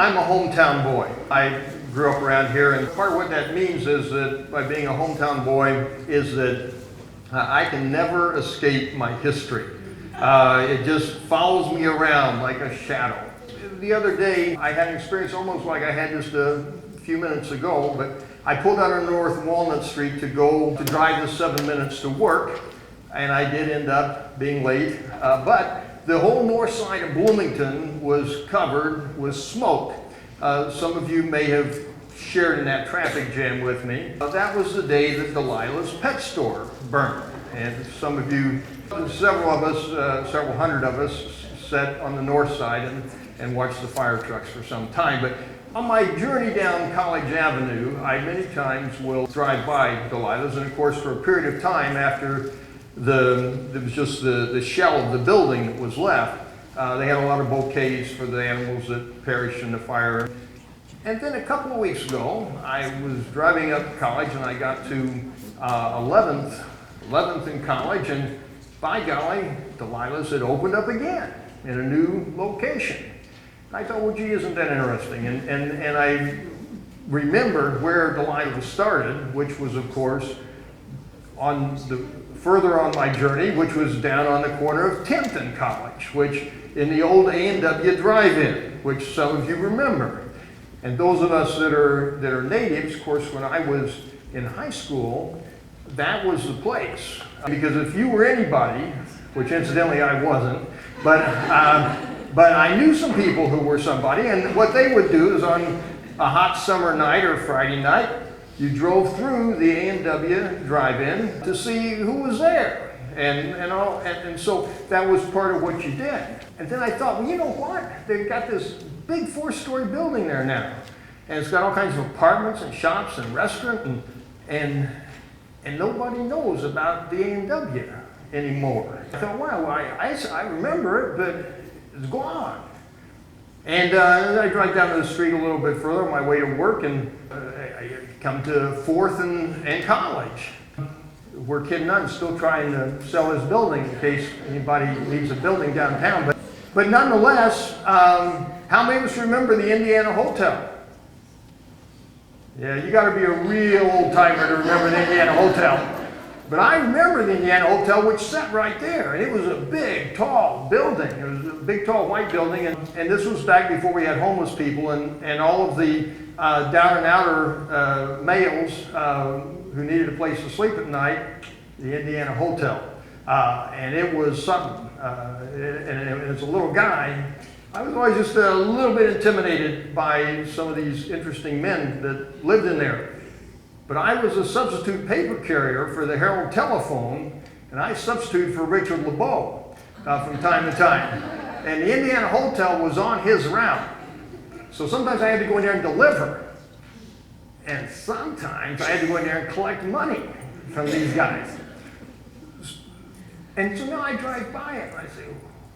I'm a hometown boy. I grew up around here, and part of what that means is that by being a hometown boy is that I can never escape my history. It just follows me around like a shadow. The other day, I had an experience almost like I had just a few minutes ago, but I pulled out on North Walnut Street to go to drive the 7 minutes to work, and I did end up being late, but the whole north side of Bloomington was covered with smoke. Some of you may have shared in that traffic jam with me. That was the day that Delilah's pet store burned. And some of you, several of us, several hundred of us, sat on the north side and watched the fire trucks for some time. But on my journey down College Avenue, I many times will drive by Delilah's, and of course for a period of time after there was just the shell of the building that was left, they had a lot of bouquets for the animals that perished in the fire. And then a couple of weeks ago, I was driving up college and I got to 11th in college, and by golly, Delilah's had opened up again in a new location. I thought, well, gee, isn't that interesting? And I remembered where Delilah started, which was, of course, further on my journey, which was down on the corner of 10th and College, which in the old A&W drive-in, which some of you remember. And those of us that are natives, of course, when I was in high school, that was the place. Because if you were anybody, which incidentally I wasn't, but I knew some people who were somebody, and what they would do is on a hot summer night or Friday night, you drove through the A&W drive-in to see who was there. And so that was part of what you did. And then I thought, well, you know what? They've got this big 4-story building there now. And it's got all kinds of apartments and shops and restaurant, and nobody knows about the A&W anymore. I thought, wow, I remember it, but it's gone. And I drive down the street a little bit further on my way to work, and I come to 4th and College, where Kid Nunn's still trying to sell his building in case anybody needs a building downtown. But nonetheless, how many of us remember the Indiana Hotel? Yeah, you got to be a real old timer to remember the Indiana Hotel. But I remember the Indiana Hotel, which sat right there, and it was a big, tall building. It was a big, tall, white building, and this was back before we had homeless people, and all of the down and outer males who needed a place to sleep at night, the Indiana Hotel. And it was something. And as a little guy, I was always just a little bit intimidated by some of these interesting men that lived in there. But I was a substitute paper carrier for the Herald Telephone, and I substituted for Richard LeBeau from time to time. And the Indiana Hotel was on his route. So sometimes I had to go in there and deliver. And sometimes I had to go in there and collect money from these guys. And so now I drive by it and I say,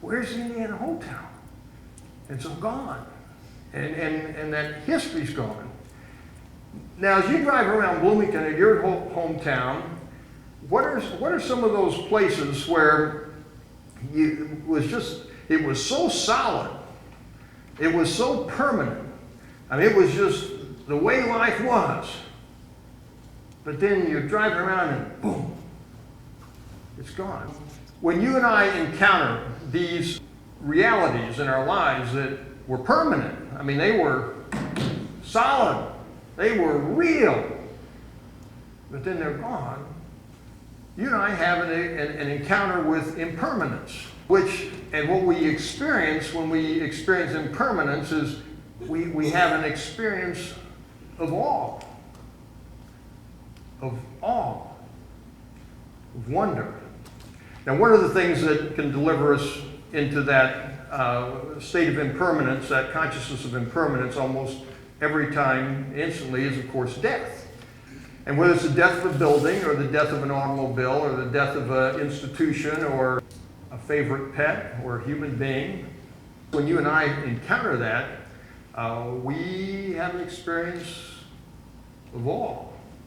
where's the Indiana Hotel? It's gone. And that history's gone. Now, as you drive around Bloomington at your hometown, what are some of those places where it was so solid, it was so permanent, I mean, it was just the way life was, but then you're driving around and boom, it's gone. When you and I encounter these realities in our lives that were permanent, I mean, they were solid, they were real, but then they're gone. You and I have an encounter with impermanence, and what we experience when we experience impermanence is we have an experience of awe, of wonder. Now, one of the things that can deliver us into that state of impermanence, that consciousness of impermanence almost every time, instantly, is of course death. And whether it's the death of a building or the death of an automobile or the death of an institution or a favorite pet or a human being, when you and I encounter that, we have an experience of awe.